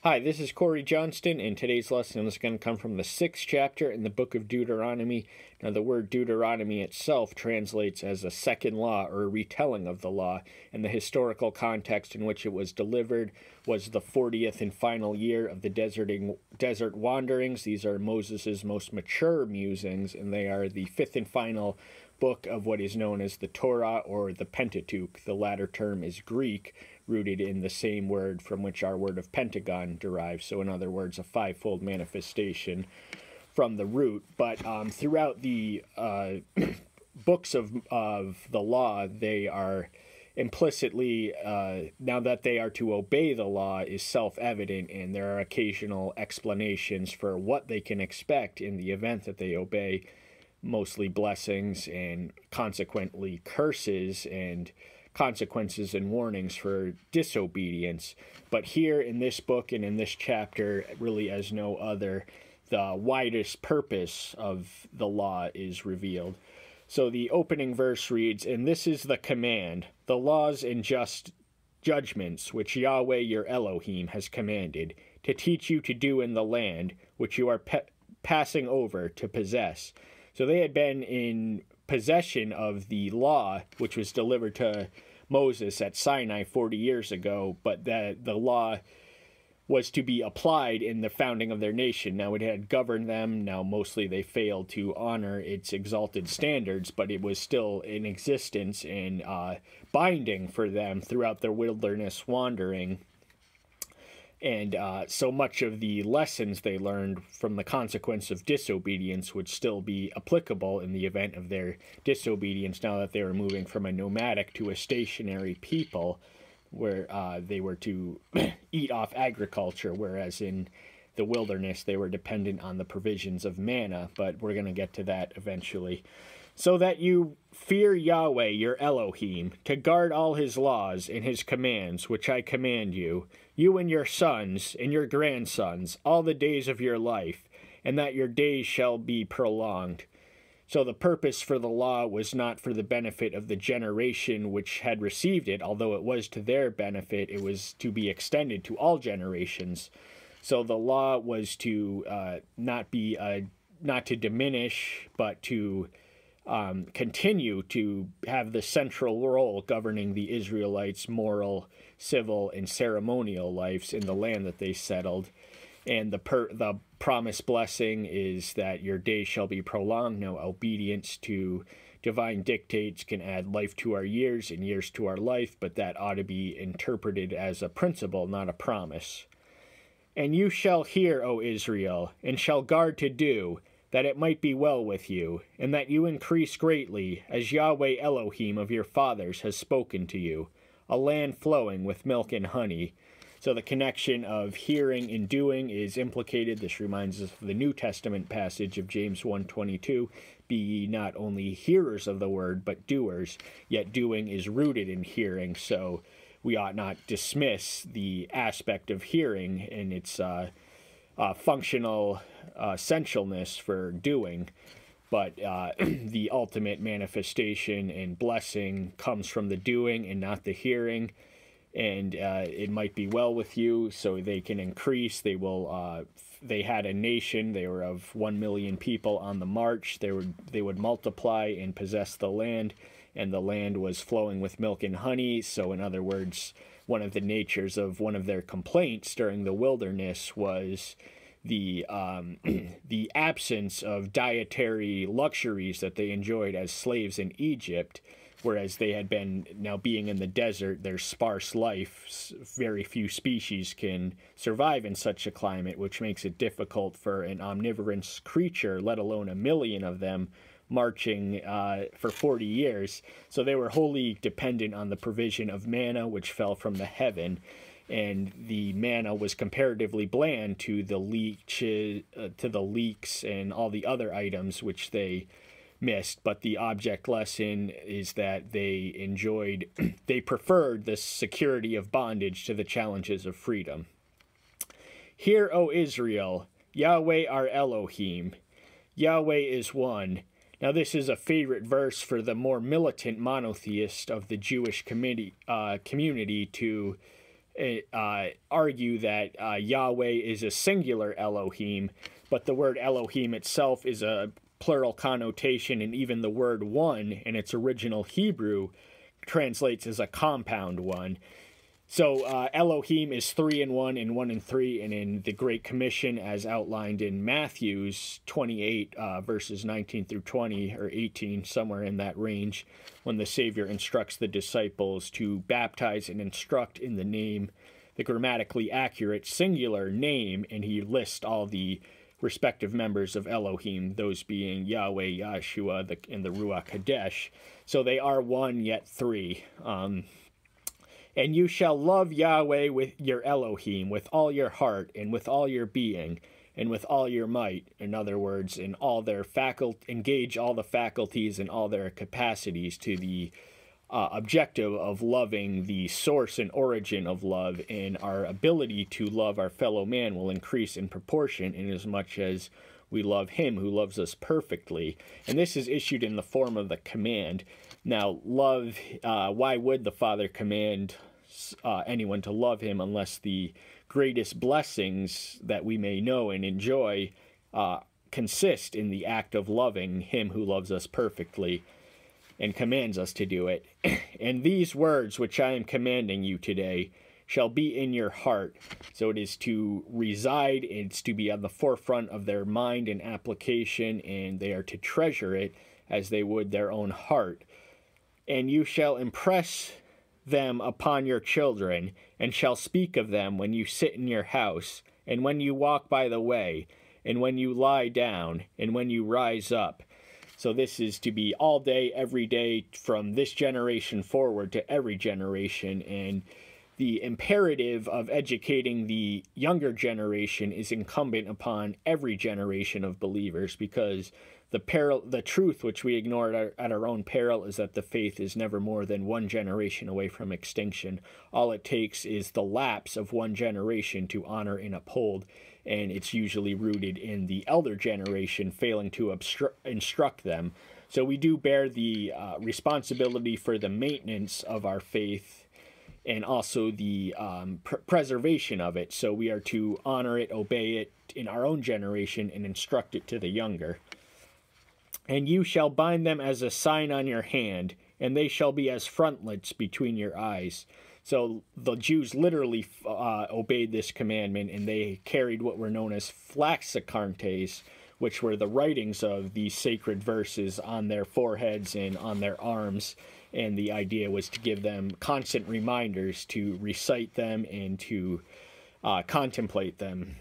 Hi, this is Corey Johnston, and today's lesson is going to come from the 6th chapter in the book of Deuteronomy. Now, the word Deuteronomy itself translates as a second law or a retelling of the law, and the historical context in which it was delivered was the 40th and final year of the desert wanderings. These are Moses' most mature musings, and they are the 5th and final book of what is known as the Torah or the Pentateuch. The latter term is Greek, rooted in the same word from which our word of pentagon derives. So in other words, a fivefold manifestation from the root. But throughout the books of the law, they are implicitly, now that they are to obey the law is self-evident, and there are occasional explanations for what they can expect in the event that they obey, mostly blessings and consequently curses and consequences and warnings for disobedience. But here in this book and in this chapter, really as no other, the widest purpose of the law is revealed. So the opening verse reads, "And this is the command, the laws and just judgments which Yahweh your Elohim has commanded, to teach you to do in the land which you are passing over to possess." So they had been in possession of the law, which was delivered to Moses at Sinai 40 years ago, but that the law was to be applied in the founding of their nation. Now, it had governed them. Now, mostly they failed to honor its exalted standards, but it was still in existence and binding for them throughout their wilderness wandering. And so much of the lessons they learned from the consequence of disobedience would still be applicable in the event of their disobedience, now that they were moving from a nomadic to a stationary people, where they were to eat off agriculture, whereas in the wilderness they were dependent on the provisions of manna. But we're going to get to that eventually. "So that you fear Yahweh your Elohim, to guard all his laws and his commands, which I command you, you and your sons and your grandsons, all the days of your life, and that your days shall be prolonged." So the purpose for the law was not for the benefit of the generation which had received it, although it was to their benefit. It was to be extended to all generations. So the law was to not to diminish, but to continue to have the central role governing the Israelites' moral, civil, and ceremonial lives in the land that they settled. And the promised blessing is that your days shall be prolonged. Now, obedience to divine dictates can add life to our years and years to our life, but that ought to be interpreted as a principle, not a promise. "And you shall hear, O Israel, and shall guard to do, that it might be well with you, and that you increase greatly, as Yahweh Elohim of your fathers has spoken to you, a land flowing with milk and honey." So the connection of hearing and doing is implicated. This reminds us of the New Testament passage of James 1:22, "Be ye not only hearers of the word, but doers." Yet doing is rooted in hearing, so we ought not dismiss the aspect of hearing and its functional essentialness for doing, but the ultimate manifestation and blessing comes from the doing and not the hearing. And it might be well with you, so they can increase. They will. They had a nation. They were of 1 million people on the march. They would multiply and possess the land, and the land was flowing with milk and honey. So, in other words, one of the natures of one of their complaints during the wilderness was the absence of dietary luxuries that they enjoyed as slaves in Egypt, whereas they had been, now being in the desert, their sparse life, very few species can survive in such a climate, which makes it difficult for an omnivorous creature, let alone 1 million of them, marching for 40 years. So they were wholly dependent on the provision of manna, which fell from the heaven. And the manna was comparatively bland to the leeks and all the other items which they missed. But the object lesson is that they preferred the security of bondage to the challenges of freedom. "Hear, O Israel, Yahweh our Elohim. Yahweh is one." Now, this is a favorite verse for the more militant monotheist of the Jewish community to argue that Yahweh is a singular Elohim, but the word Elohim itself is a plural connotation, and even the word one in its original Hebrew translates as a compound one. So Elohim is 3 in 1 and 1 in 3, and in the Great Commission as outlined in Matthew's 28 verses 19 through 20 or 18, somewhere in that range, when the Savior instructs the disciples to baptize and instruct in the name, the grammatically accurate singular name, and he lists all the respective members of Elohim, those being Yahweh, Yahshua, and the Ruach Kadesh. So they are one yet three. And you shall love Yahweh with your Elohim with all your heart and with all your being and with all your might. In other words, in all their engage all the faculties and all their capacities to the objective of loving the source and origin of love, and our ability to love our fellow man will increase in proportion inasmuch as we love him who loves us perfectly. And this is issued in the form of the command. Now, love, why would the Father command anyone to love him unless the greatest blessings that we may know and enjoy consist in the act of loving him who loves us perfectly and commands us to do it? And these words which I am commanding you today shall be in your heart. So it is to reside, it's to be on the forefront of their mind and application, and they are to treasure it as they would their own heart. And you shall impress them upon your children, and shall speak of them when you sit in your house, and when you walk by the way, and when you lie down, and when you rise up. So this is to be all day, every day, from this generation forward to every generation. And the imperative of educating the younger generation is incumbent upon every generation of believers, because the truth which we ignore at our own peril is that the faith is never more than one generation away from extinction. All it takes is the lapse of one generation to honor and uphold, and it's usually rooted in the elder generation failing to instruct them. So we do bear the responsibility for the maintenance of our faith and also the preservation of it. So we are to honor it, obey it in our own generation, and instruct it to the younger. And you shall bind them as a sign on your hand, and they shall be as frontlets between your eyes. So the Jews literally obeyed this commandment, and they carried what were known as flaxicartes, which were the writings of these sacred verses on their foreheads and on their arms. And the idea was to give them constant reminders to recite them and to contemplate them.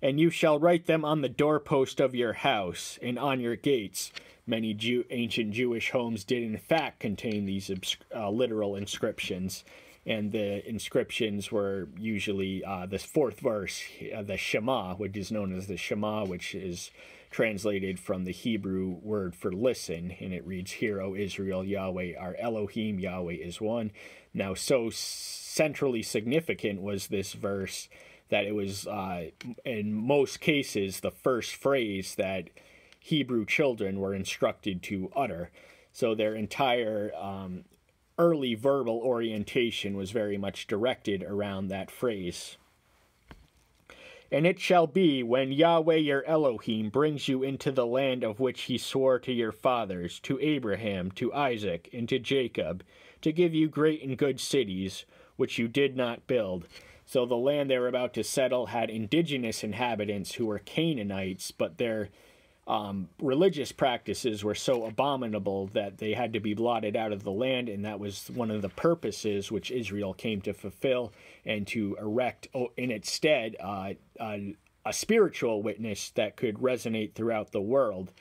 And you shall write them on the doorpost of your house and on your gates. Many ancient Jewish homes did in fact contain these literal inscriptions. And the inscriptions were usually this fourth verse, the Shema, which is known as the Shema, which is translated from the Hebrew word for listen. And it reads, "Hear, O Israel, Yahweh our Elohim, Yahweh is one." Now, so centrally significant was this verse that it was, in most cases, the first phrase that Hebrew children were instructed to utter. So their entire early verbal orientation was very much directed around that phrase. And it shall be, when Yahweh your Elohim brings you into the land of which he swore to your fathers, to Abraham, to Isaac, and to Jacob, to give you great and good cities, which you did not build. So the land they were about to settle had indigenous inhabitants who were Canaanites, but their religious practices were so abominable that they had to be blotted out of the land, and that was one of the purposes which Israel came to fulfill, and to erect in its stead a spiritual witness that could resonate throughout the world.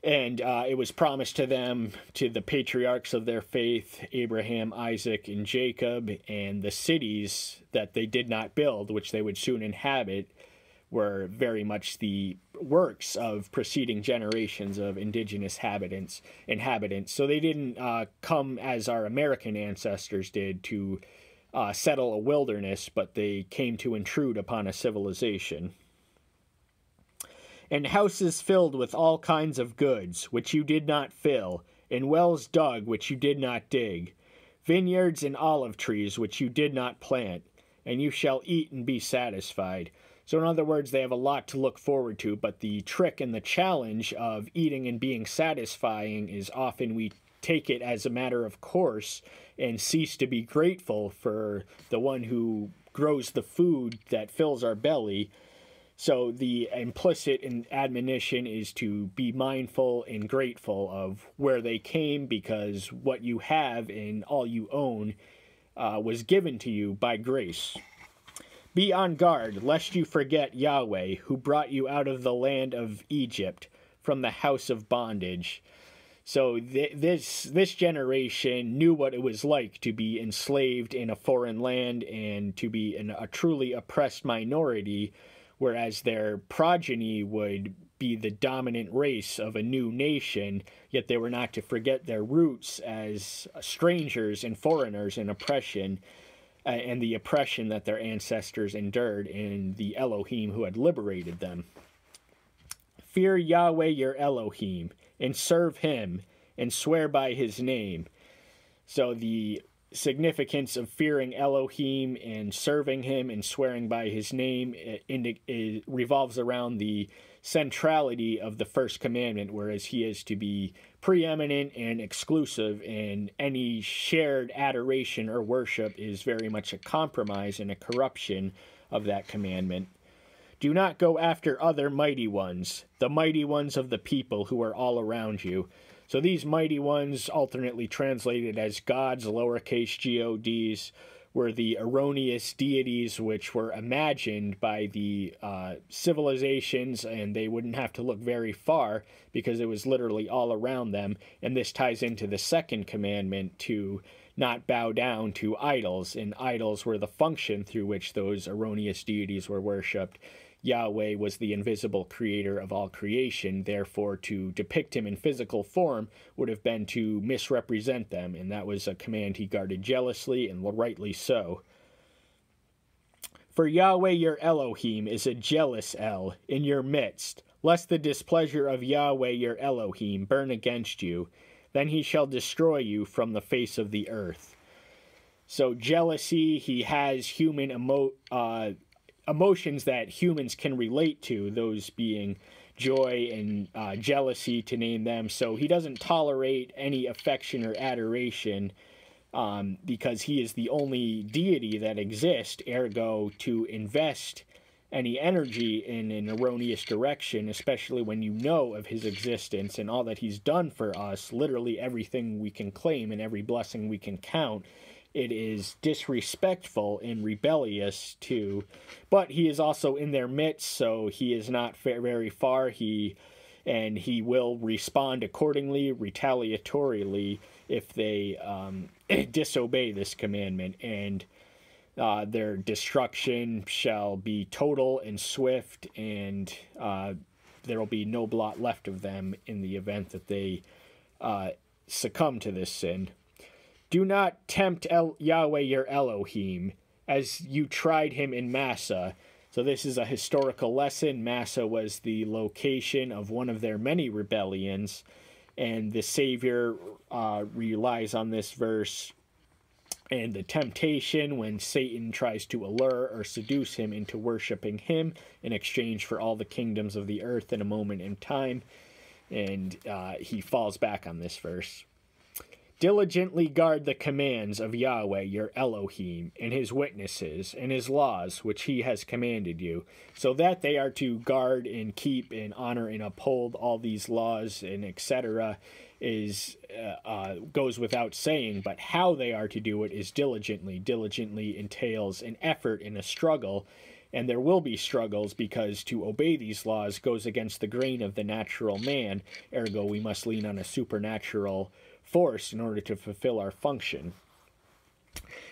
And it was promised to them, to the patriarchs of their faith, Abraham, Isaac, and Jacob, and the cities that they did not build, which they would soon inhabit, were very much the works of preceding generations of indigenous inhabitants. So they didn't come as our American ancestors did to settle a wilderness, but they came to intrude upon a civilization. And houses filled with all kinds of goods, which you did not fill, and wells dug, which you did not dig. vineyards and olive trees which you did not plant, and you shall eat and be satisfied. So in other words, they have a lot to look forward to, but the trick and the challenge of eating and being satisfying is often we take it as a matter of course and cease to be grateful for the one who grows the food that fills our belly. So the implicit admonition is to be mindful and grateful of where they came, because what you have and all you own was given to you by grace. Be on guard, lest you forget Yahweh, who brought you out of the land of Egypt, from the house of bondage. So this generation knew what it was like to be enslaved in a foreign land and to be a truly oppressed minority, whereas their progeny would be the dominant race of a new nation, yet they were not to forget their roots as strangers and foreigners in oppression, and the oppression that their ancestors endured in the Elohim who had liberated them. Fear Yahweh your Elohim, and serve him, and swear by his name. So the significance of fearing Elohim and serving him and swearing by his name it revolves around the centrality of the first commandment, whereas he is to be preeminent and exclusive, and any shared adoration or worship is very much a compromise and a corruption of that commandment. Do not go after other mighty ones, the mighty ones of the people who are all around you. So these mighty ones, alternately translated as gods, lowercase gods, were the erroneous deities which were imagined by the civilizations, and they wouldn't have to look very far because it was literally all around them. And this ties into the second commandment to not bow down to idols, and idols were the function through which those erroneous deities were worshipped. Yahweh was the invisible creator of all creation, therefore to depict him in physical form would have been to misrepresent them, and that was a command he guarded jealously, and rightly so. For Yahweh your Elohim is a jealous El in your midst, lest the displeasure of Yahweh your Elohim burn against you, then he shall destroy you from the face of the earth. So jealousy, he has human emotions that humans can relate to, those being joy and jealousy, to name them. So he doesn't tolerate any affection or adoration because he is the only deity that exists. Ergo, to invest any energy in an erroneous direction, especially when you know of his existence and all that he's done for us, literally everything we can claim and every blessing we can count, it is disrespectful and rebellious too. But he is also in their midst, so he is not very far. He will respond accordingly, retaliatorily, if they disobey this commandment, and their destruction shall be total and swift, and there will be no blot left of them in the event that they succumb to this sin. Do not tempt Yahweh your Elohim, as you tried him in Massa. So this is a historical lesson. Massa was the location of one of their many rebellions, and the Savior relies on this verse and the temptation when Satan tries to allure or seduce him into worshiping him in exchange for all the kingdoms of the earth in a moment in time, and he falls back on this verse. Diligently guard the commands of Yahweh your Elohim, and his witnesses, and his laws, which he has commanded you. So that they are to guard and keep and honor and uphold all these laws and etc. is goes without saying, but how they are to do it is diligently. Diligently entails an effort and a struggle, and there will be struggles because to obey these laws goes against the grain of the natural man. Ergo, we must lean on a supernatural force in order to fulfill our function.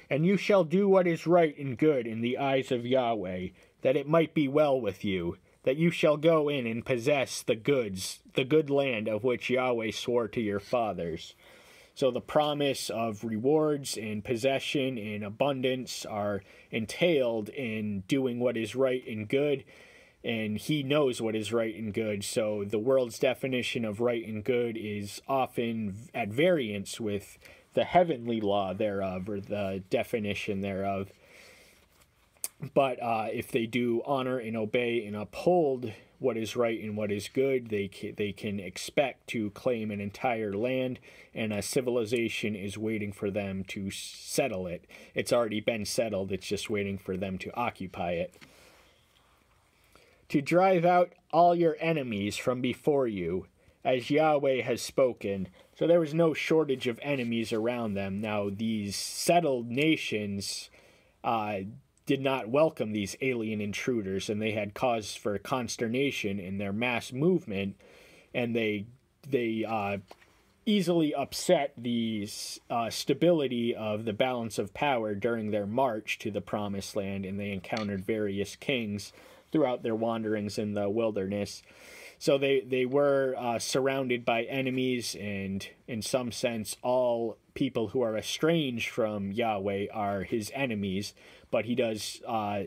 And you shall do what is right and good in the eyes of Yahweh, that it might be well with you, that you shall go in and possess the good land of which Yahweh swore to your fathers. So the promise of rewards and possession and abundance are entailed in doing what is right and good, and he knows what is right and good. So the world's definition of right and good is often at variance with the heavenly law thereof, or the definition thereof. But if they do honor and obey and uphold what is right and what is good, they can expect to claim an entire land, and a civilization is waiting for them to settle it. It's already been settled, it's just waiting for them to occupy it. To drive out all your enemies from before you, as Yahweh has spoken. So there was no shortage of enemies around them. Now, these settled nations did not welcome these alien intruders, and they had cause for consternation in their mass movement, and they easily upset the stability of the balance of power during their march to the Promised Land, and they encountered various kings throughout their wanderings in the wilderness. So they were surrounded by enemies, and in some sense, all people who are estranged from Yahweh are his enemies. But he does,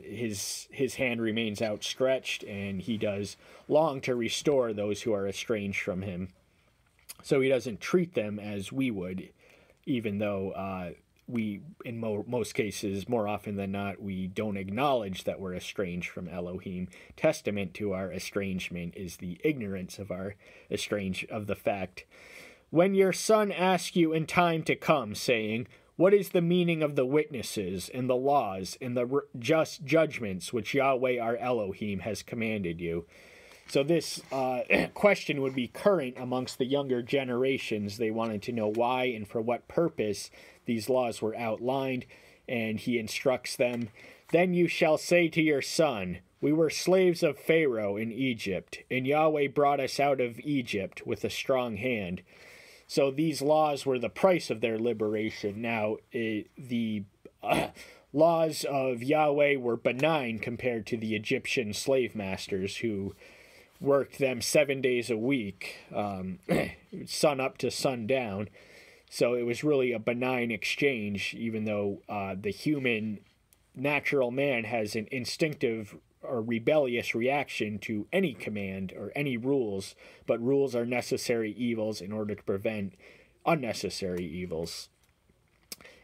his hand remains outstretched, and he does long to restore those who are estranged from him. So he doesn't treat them as we would, even though we, in most cases, more often than not, we don't acknowledge that we're estranged from Elohim. Testament to our estrangement is the ignorance of the fact. When your son asks you in time to come, saying, what is the meaning of the witnesses and the laws and the just judgments which Yahweh our Elohim has commanded you? So this question would be current amongst the younger generations. They wanted to know why and for what purpose these laws were outlined, and he instructs them, then you shall say to your son, we were slaves of Pharaoh in Egypt, and Yahweh brought us out of Egypt with a strong hand. So these laws were the price of their liberation. Now, the laws of Yahweh were benign compared to the Egyptian slave masters who worked them 7 days a week, sun up to sundown. So it was really a benign exchange, even though the human natural man has an instinctive or rebellious reaction to any command or any rules, but rules are necessary evils in order to prevent unnecessary evils.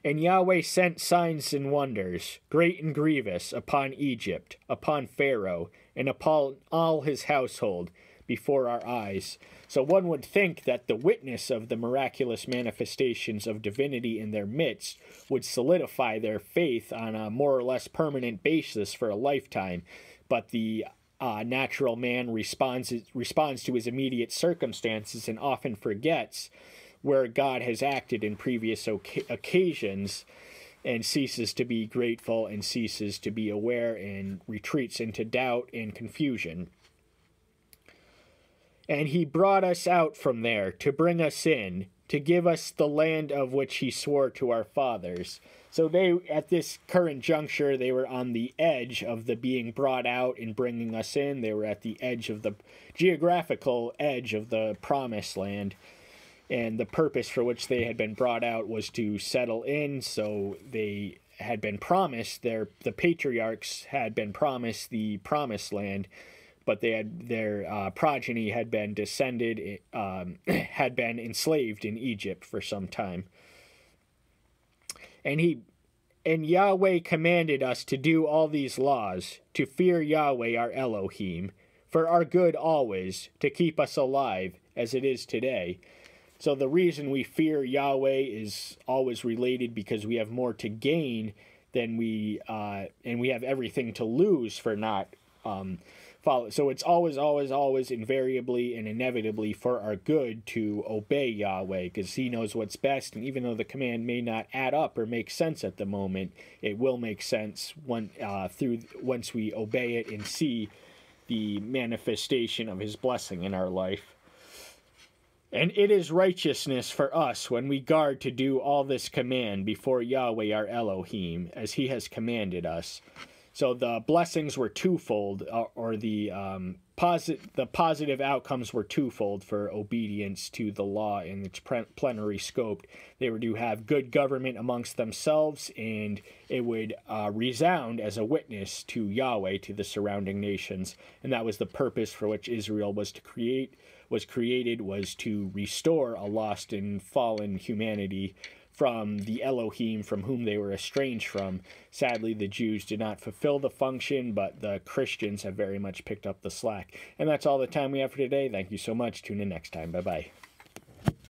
And Yahweh sent signs and wonders, great and grievous, upon Egypt, upon Pharaoh, and upon all his household, before our eyes. So one would think that the witness of the miraculous manifestations of divinity in their midst would solidify their faith on a more or less permanent basis for a lifetime. But the natural man responds to his immediate circumstances and often forgets where God has acted in previous occasions, and ceases to be grateful and ceases to be aware and retreats into doubt and confusion. And he brought us out from there to bring us in, to give us the land of which he swore to our fathers. So they, at this current juncture, they were on the edge of the being brought out and bringing us in. They were at the edge of the geographical edge of the Promised Land. And the purpose for which they had been brought out was to settle in. So they had been promised, the patriarchs had been promised the Promised Land, but they had their progeny had been had been enslaved in Egypt for some time. And Yahweh commanded us to do all these laws, to fear Yahweh our Elohim, for our good always, to keep us alive, as it is today. So the reason we fear Yahweh is always related because we have more to gain than and we have everything to lose for not follow. So it's always invariably and inevitably for our good to obey Yahweh, because he knows what's best. And even though the command may not add up or make sense at the moment, it will make sense once we obey it and see the manifestation of his blessing in our life. And it is righteousness for us when we guard to do all this command before Yahweh our Elohim, as he has commanded us. So the blessings were twofold, or the positive outcomes were twofold for obedience to the law in its plenary scope. They were to have good government amongst themselves, and it would resound as a witness to Yahweh to the surrounding nations. And that was the purpose for which Israel was created, was to restore a lost and fallen humanity from the Elohim from whom they were estranged from. Sadly, the Jews did not fulfill the function, but the Christians have very much picked up the slack. And that's all the time we have for today. Thank you so much. Tune in next time. Bye-bye.